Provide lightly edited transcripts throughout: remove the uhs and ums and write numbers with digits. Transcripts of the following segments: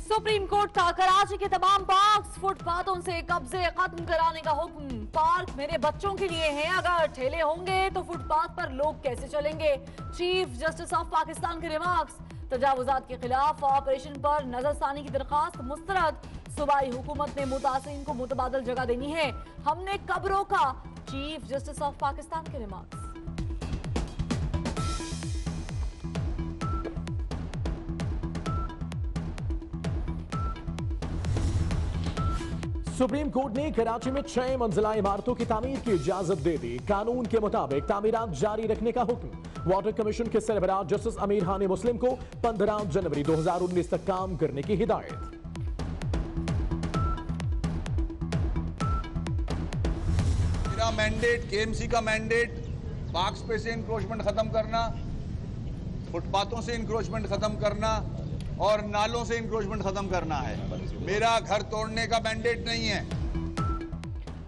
Supreme court का कराची के तमाम पार्क्स फुटपाथों से कब्जे खत्म कराने का हुक्म। पार्क मेरे बच्चों के लिए हैं, अगर ठेले होंगे तो फुटपाथ पर लोग कैसे चलेंगे। चीफ जस्टिस ऑफ पाकिस्तान के रिमार्क्स। तजावुजात के खिलाफ ऑपरेशन पर नजरसानी की दरखास्त मुस्तरद। सूबाई हुकूमत ने मुतासिरीन को मुतबादल जगह देनी है, हमने कब रोका। चीफ जस्टिस ऑफ पाकिस्तान के रिमार्क्स। सुप्रीम कोर्ट ने कराची में 6 मंजिला इमारतों की तामीर की इजाजत दे दी। कानून के मुताबिक तामीरात जारी रखने का हुक्म। वाटर कमीशन के सरबराह जस्टिस अमीर हानी मुस्लिम को 15 जनवरी 2019 तक काम करने की हिदायत। मेरा मैंडेट, केएमसी का मैंडेट पार्क्स पे से इंक्रोचमेंट खत्म करना, फुटपाथों से इंक्रोचमेंट खत्म करना और नालों से इंक्रोचमेंट खत्म करना है। मेरा घर तोड़ने का मैंडेट नहीं है।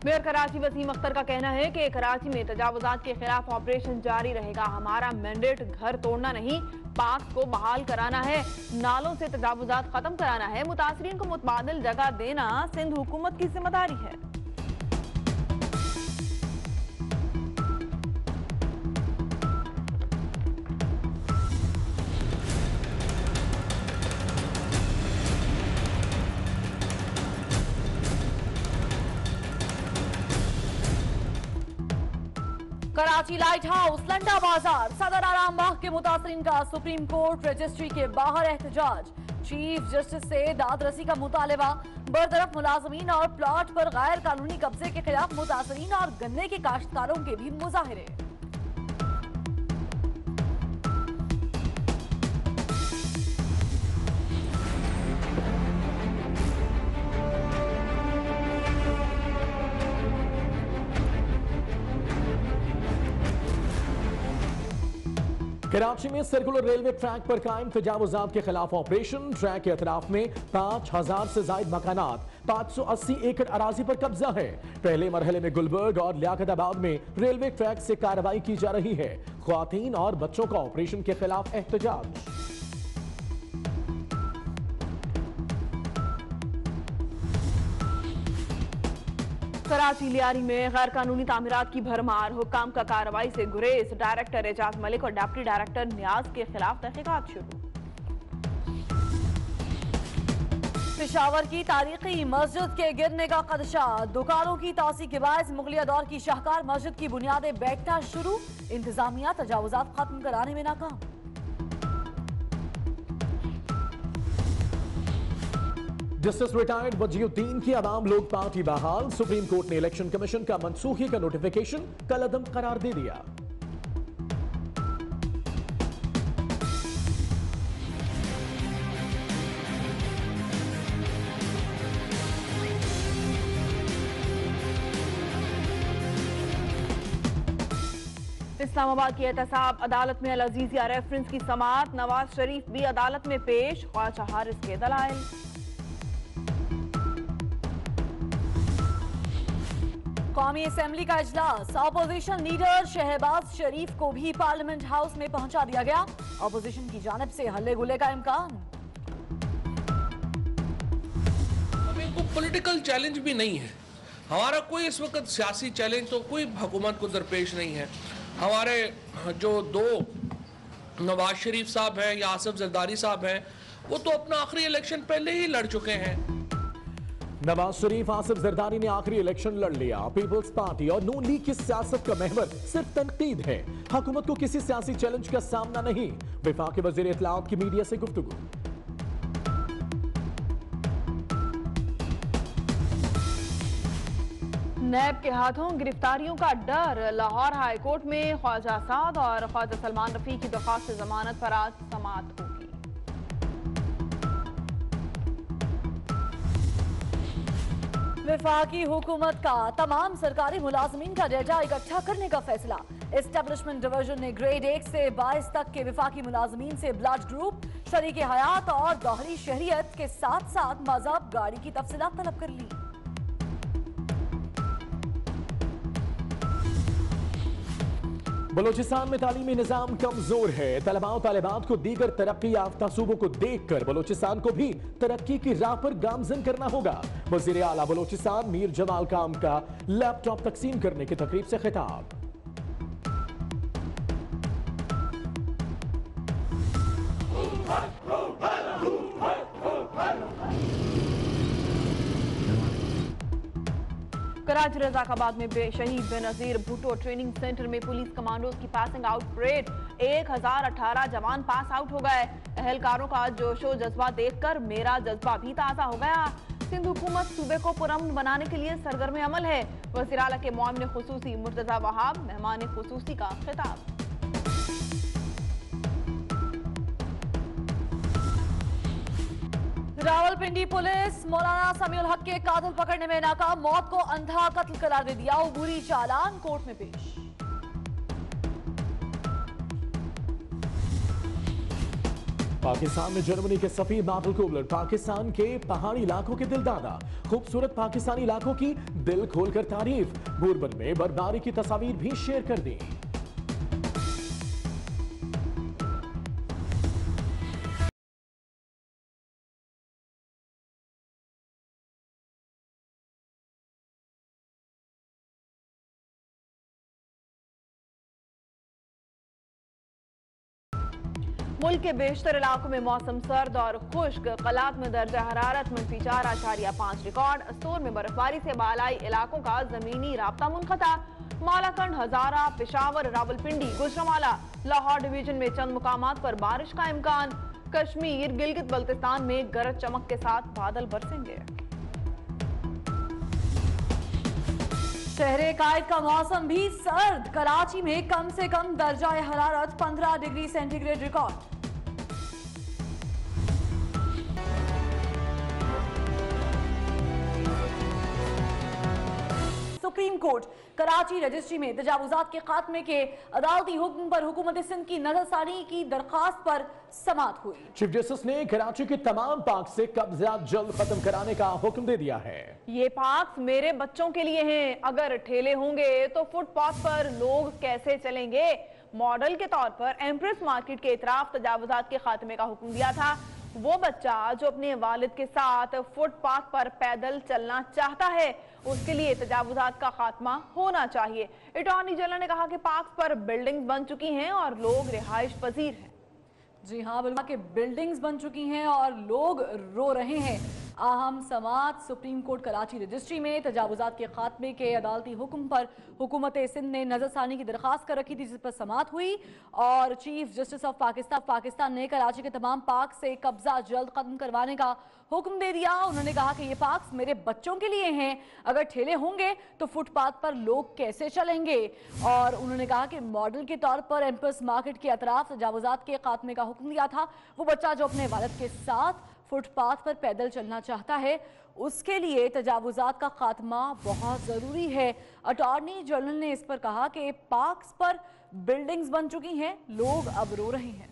मेयर कराची वसीम अख्तर का कहना है कि कराची में तजावुजात के खिलाफ ऑपरेशन जारी रहेगा। हमारा मैंडेट घर तोड़ना नहीं, पार्क को बहाल कराना है, नालों से तजावुजात खत्म कराना है, मुतासिरीन को मुतबादिल जगह देना सिंध हुकूमत की जिम्मेदारी है। कराची लाइट हाउस, लंडा बाजार, सदर आराम बाग के मुतासरीन का सुप्रीम कोर्ट रजिस्ट्री के बाहर एहतजाज। चीफ जस्टिस से दादरसी का मुतालबा। बरतरफ मुलाजमीन और प्लॉट पर गैर कानूनी कब्जे के खिलाफ मुतासरीन और गन्ने के काश्तकारों के भी मुजाहिरे। कराची में सर्कुलर रेलवे ट्रैक पर कायम तजावुजात के खिलाफ ऑपरेशन। ट्रैक के अतराफ में 5000 से जायद मकानात, 580 एकड़ अराजी पर कब्जा है। पहले मरहले में गुलबर्ग और लियाकताबाद में रेलवे ट्रैक से कार्रवाई की जा रही है। ख्वातीन और बच्चों का ऑपरेशन के खिलाफ एहतजाज। कराची लियारी में गैर कानूनी तामीरात की भरमार। हुक्काम का कार्रवाई से गुरेज। डायरेक्टर एजाज मलिक और डिप्टी डायरेक्टर नियाज के खिलाफ तहकीकात शुरू। पेशावर की तारीखी मस्जिद के गिरने का खदशा। दुकानों की तोसी के बायस मुगलिया दौर की शाहकार मस्जिद की बुनियादें बैठना शुरू। इंतजामिया तजावुजात खत्म कराने में नाकाम। जस्टिस रिटायर्ड वजीउद्दीन की अवाम लोग पार्टी बहाल। सुप्रीम कोर्ट ने इलेक्शन कमीशन का मनसूखी का नोटिफिकेशन कल अदम करार दे दिया। इस्लामाबाद की एहतसाब अदालत में अल अजीजिया रेफरेंस की समाअत। नवाज शरीफ भी अदालत में पेश। ख्वाजा हारिस के दलाइल। कौमी असेंबली का इजलास। अपोजिशन लीडर शहबाज शरीफ को भी पार्लियामेंट हाउस में पहुंचा दिया गया। अपोजिशन की जानिब से हल्ले गुल्ले का इम्कान। कोई पॉलिटिकल चैलेंज भी नहीं है हमारा, कोई इस वक्त सियासी चैलेंज तो कोई हुकूमत को दरपेश नहीं है। हमारे जो दो नवाज शरीफ साहब हैं या आसिफ जरदारी साहब हैं, वो तो अपना आखिरी इलेक्शन पहले ही लड़ चुके हैं। नवाज शरीफ, आसिफ जरदारी ने आखिरी इलेक्शन लड़ लिया। पीपल्स पार्टी और नून लीग की सियासत का महवर सिर्फ तनकीद है, हुकूमत को किसी सियासी चैलेंज का सामना नहीं। वफाकी वजीर इत्तलाआत की मीडिया से गुफ्तगू। नैब के हाथों गिरफ्तारियों का डर। लाहौर हाई कोर्ट में ख्वाजा साद और ख्वाजा सलमान रफी की दरख्वास्त जमानत पर आज समाअत होगी। वफाकी हुकूमत का तमाम सरकारी मुलाजमीन का डेटा इकट्ठा करने का फैसला। एस्टेब्लिशमेंट डिवीजन ने ग्रेड 1 से 22 तक के वफाकी मुलाजमीन से ब्लड ग्रुप, शरीक हयात और दोहरी शहरियत के साथ साथ मजहब, गाड़ी की तफसीलात तलब कर ली। बलूचिस्तान में तालीमी निजाम कमजोर है। तलबा और तालिबात को दीगर तरक्की याफ्ता सूबों को देखकर बलूचिस्तान को भी तरक्की की राह पर गामजन करना होगा। वजीर आला बलूचिस्तान मीर जमाल खान का लैपटॉप तकसीम करने की तकरीब से खिताब। कराची रजाकाबाद में शहीद बेनजीर भुट्टो ट्रेनिंग सेंटर में पुलिस कमांडोज की पासिंग आउट परेड 1018 जवान पास आउट हो गए। अहलकारों का जोशो जज्बा देखकर मेरा जज्बा भी ताजा हो गया। सिंध हुकूमत सूबे को पुरअमन बनाने के लिए सरगर्म अमल है। वज़ीर आला के मुआविन खुसूसी मुर्तजा वहाब मेहमान खुसूसी का खिताब। रावलपिंडी पुलिस मौलाना समीउल हक के कातिल पकड़ने में नाकाम, मौत को अंधा कत्ल करार दे दिया। उबूरी चालान कोर्ट में पेश। पाकिस्तान में जर्मनी के सफीर माइकल कोबलर पाकिस्तान के पहाड़ी इलाकों के दिलदादा। खूबसूरत पाकिस्तानी इलाकों की दिल खोलकर तारीफ। बुरबन में बर्फबारी की तस्वीर भी शेयर कर दी। मुल्क के बेशतर इलाकों में मौसम सर्द और खुश्क। कलात में दर्जा हरारत -4.5 रिकॉर्ड। अस्तूर में बर्फबारी से बालाई इलाकों का जमीनी राब्ता मुनक़ता। मालाकंड, हजारा, पेशावर, रावलपिंडी, गुजरांवाला, लाहौर डिवीजन में चंद मुकामात पर बारिश का इम्कान। कश्मीर, गिलगित बल्तिस्तान में गरज चमक के साथ बादल बरसेंगे। शहरे कायद का मौसम भी सर्द। कराची में कम से कम दर्जा हरारत 15 degree centigrade record. Supreme court Karachi registry में तजावुजात के खात्मे के अदालती हुक्म पर हुकूमत सिंध की नजरसानी की दरखास्त पर समाअत हुई। चीफ जस्टिस ने कराची के तमाम पार्क से कब्जा जल्द खत्म कराने का हुक्म दे दिया है। ये पार्क मेरे बच्चों के लिए हैं। अगर ठेले होंगे तो फुटपाथ पर लोग कैसे चलेंगे। मॉडल के तौर पर एम्प्रेस मार्केट के इतराफ तजावुजात के खात्मे का हुक्म दिया था। वो बच्चा जो अपने वालिद के साथ फुटपाथ पर पैदल चलना चाहता है उसके लिए तजावुजात का खात्मा होना चाहिए। अटॉर्नी जनरल ने कहा कि पार्क पर बिल्डिंग्स बन चुकी हैं और लोग रिहाइश पजीर हैं। जी हाँ, बिल्कुल के बिल्डिंग्स बन चुकी हैं और लोग रो रहे हैं। अहम समाअत सुप्रीम कोर्ट कराची रजिस्ट्री में तजावुजात के खात्मे के अदालती हुक्म पर हुकूमत सिंध ने नजरसानी की दरखास्त कर रखी थी, जिस पर समाअत हुई और चीफ जस्टिस ऑफ पाकिस्तान ने कराची के तमाम पार्क से कब्जा जल्द खत्म करवाने का हुक्म दे दिया। उन्होंने कहा कि ये पार्क मेरे बच्चों के लिए हैं। अगर ठेले होंगे तो फुटपाथ पर लोग कैसे चलेंगे। और उन्होंने कहा कि मॉडल के तौर पर एम्प्रेस मार्केट के अतराफ तजावुजात के खात्मे का हुक्म दिया था। वो बच्चा जो अपने वालिद के साथ फुटपाथ पर पैदल चलना चाहता है उसके लिए तजावुजात का खात्मा बहुत ज़रूरी है। अटॉर्नी जनरल ने इस पर कहा कि पार्क्स पर बिल्डिंग्स बन चुकी हैं, लोग अब रो रहे हैं।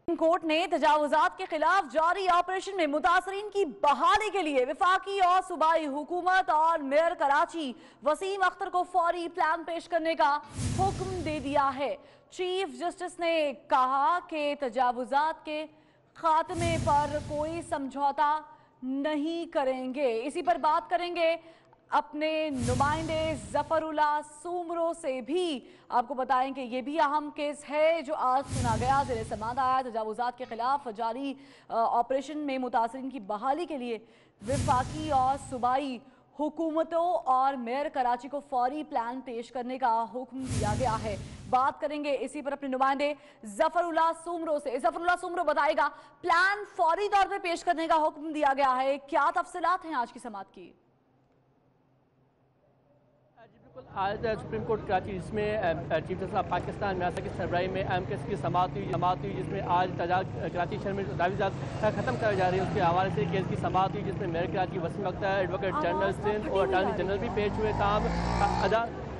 कोर्ट ने तजावुजात के खिलाफ जारी ऑपरेशन में मुतासरीन की बहाली के लिए वफाकी और सूबाई हुकूमत और मेयर कराची वसीम अख्तर को फौरी प्लान पेश करने का हुक्म दे दिया है। चीफ जस्टिस ने कहा कि तजावुजात के खात्मे पर कोई समझौता नहीं करेंगे। इसी पर बात करेंगे अपने नुमाइंदे जफरुल्लाह सुमरो से भी। आपको बताएं कि ये भी अहम केस है जो आज सुना गया। ज़ेरे समाअत आया तजावुजात के खिलाफ जारी ऑपरेशन में मुतासरीन की बहाली के लिए वफाकी और सूबाई हुकूमतों और मेयर कराची को फौरी प्लान पेश करने का हुक्म दिया गया है। बात करेंगे इसी पर अपने नुमाइंदे जफरुल्लाह सुमरो से। जफरुल्लाह सुमरो बताएगा, प्लान फौरी तौर पर पेश करने का हुक्म दिया गया है, क्या तफसीलात हैं आज की समाअत की? आज सुप्रीम कोर्ट कराची जिसमें चीफ जस्टिस ऑफ पाकिस्तान मियां की सरबराही में अहम केस की समाअत हुई जिसमें आज कराची शहर में तजावुजात खत्म कराई जा रही है उसके हवाले से केस की समाअत हुई जिसमें mayor Karachi Wasim Akhtar, advocate general Sindh और अटॉर्नी जनरल भी पेश हुए।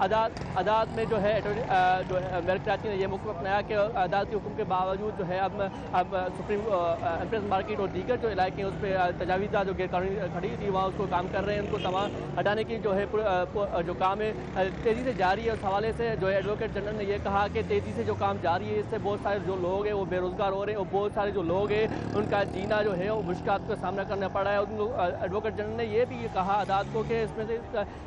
अदालत में जो है जो है मेयर कराची ने यह मौका अपनाया कि अदालती हुक्म के बावजूद जो है अब सुप्रीम एम्प्रेस मार्केट और दीगर जो इलाके हैं उस पर तजावीज़ जो गैरकानूनी खड़ी थी वहाँ उसको काम कर रहे हैं, उनको तमाम हटाने की जो है जो काम है तेज़ी से जारी है। उस हवाले से जो है एडवोकेट जनरल ने यह कहा कि तेज़ी से जो काम जारी है इससे बहुत सारे जो लोग हैं वो बेरोज़गार हो रहे हैं और बहुत सारे जो लोग हैं उनका जीना जो है वो मुश्किलात का सामना करना पड़ा है। एडवोकेट जनरल ने यह भी कहा अदालत को कि इसमें से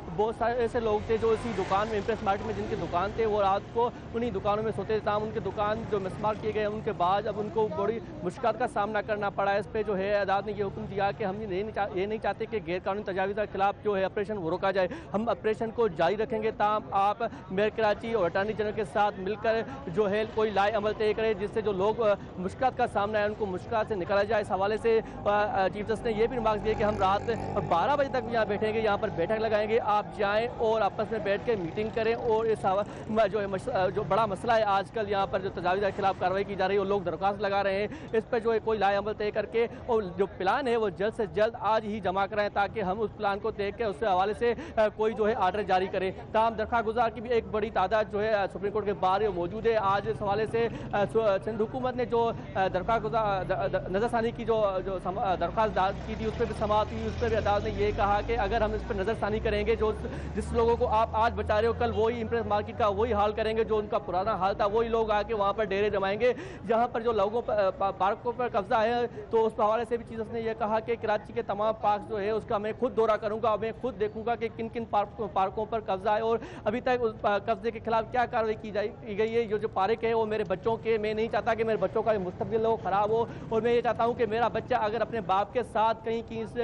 बहुत सारे ऐसे लोग थे जो इसी दुकान में इम्प्रेस मार्केट में जिनकी दुकान थे वो रात को उन्हीं दुकानों में सोते थे, तमाम उनके दुकान जो मिसमार किए गए उनके बाद अब उनको बड़ी मुश्किलात का सामना करना पड़ा है। इस पर जो है अदालत ने ये हुक्म दिया कि हम ये नहीं चाहते कि गैरकानूनी तजावीज़ के खिलाफ जो है ऑपरेशन वो रोका जाए, हम ऑपरेशन को जारी रखेंगे ताम आप मेयर कराची और अटॉर्नी जनरल के साथ मिलकर जो है कोई लाए अमल तय करे जिससे जो लोग मुश्किलात का सामना है उनको मुश्किलात से निकाला जाए। इस हवाले से चीफ जस्टिस ने यह भी रिमार्क्स दिए कि हम रात 12 बजे तक यहाँ बैठेंगे, यहाँ पर बैठक लगाएंगे, आप जाएँ और आपस में बैठ के मीटिंग करें और इस जो है जो बड़ा मसला है आजकल यहाँ पर जो तजावीज़ के खिलाफ कार्रवाई की जा रही है और लोग दरख्वास्त लगा रहे हैं, इस पर जो है कोई लाए अमल तय करके और जो प्लान है वो जल्द से जल्द आज ही जमा कराएं ताकि हम उस प्लान को देख के उसके हवाले से कोई जो है आर्डर जारी करें। तमाम दरख्वास्त गुजार की भी एक बड़ी तादाद जो है सुप्रीम कोर्ट के बाहर मौजूद है। आज इस हवाले से सिंध हुकूमत ने जो दरख्वास्त नज़रसानी की जो दरख्वास्त की थी उस पर भी समाअत हुई, उस पर भी अदालत ने ये कहा कि अगर हम इस पर नज़रसानी करेंगे जो जिस लोगों को आप आज बचा रहे हो कल वही इम्प्रेस मार्केट का वही हाल करेंगे, जो उनका पुराना हाल था वही लोग आके वहाँ पर डेरे जमाएंगे। जहाँ पर जो लोगों पर पार्कों पर कब्जा है तो उस हवाले से भी चीज़ ने यह कहा कि कराची के तमाम पार्क जो है उसका मैं खुद दौरा करूँगा, मैं खुद देखूंगा कि किन किन पार्कों पर कब्जा है और अभी तक उस कब्जे के खिलाफ क्या कार्रवाई की गई है। जो पार्क है वो मेरे बच्चों के, मैं नहीं चाहता कि मेरे बच्चों का मुस्तकबिल हो ख़राब हो और मैं ये चाहता हूँ कि मेरा बच्चा अगर अपने बाप के साथ कहीं की इस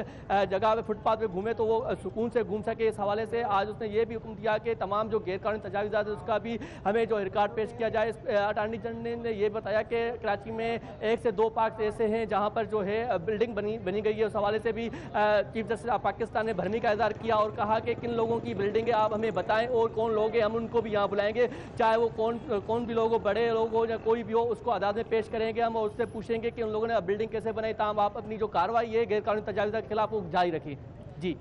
जगह पे फुटपाथ पे घूमे तो वो सुकून से घूम सके। इस हवाले से आज उसने ये भी हुक्म दिया कि तमाम जो गैरकानूनी तजावीज़ात है उसका भी हमें जो रिकॉर्ड पेश किया जाए। अटॉर्नी जनरल ने यह बताया कि कराची में 1 से 2 पार्क ऐसे हैं जहाँ पर जो है बिल्डिंग बनी गई है। उस हवाले से भी चीफ जस्टिस ऑफ पाकिस्तान ने भरमी का इज़हार किया और कहा कि किन लोगों की बिल्डिंग है आप हमें बताएं और कौन लोग हैं हम उनको भी यहाँ बुलाएंगे, चाहे वो कौन भी लोग हो, बड़े लोग हो या कोई भी हो, उसको अदालत में पेश करेंगे हम और उससे पूछेंगे कि उन लोगों ने बिल्डिंग कैसे बनाई, ताम आप अपनी जो कार्रवाई है गैरकानूनी तजावीज़ के खिलाफ वो जारी रखी। जी।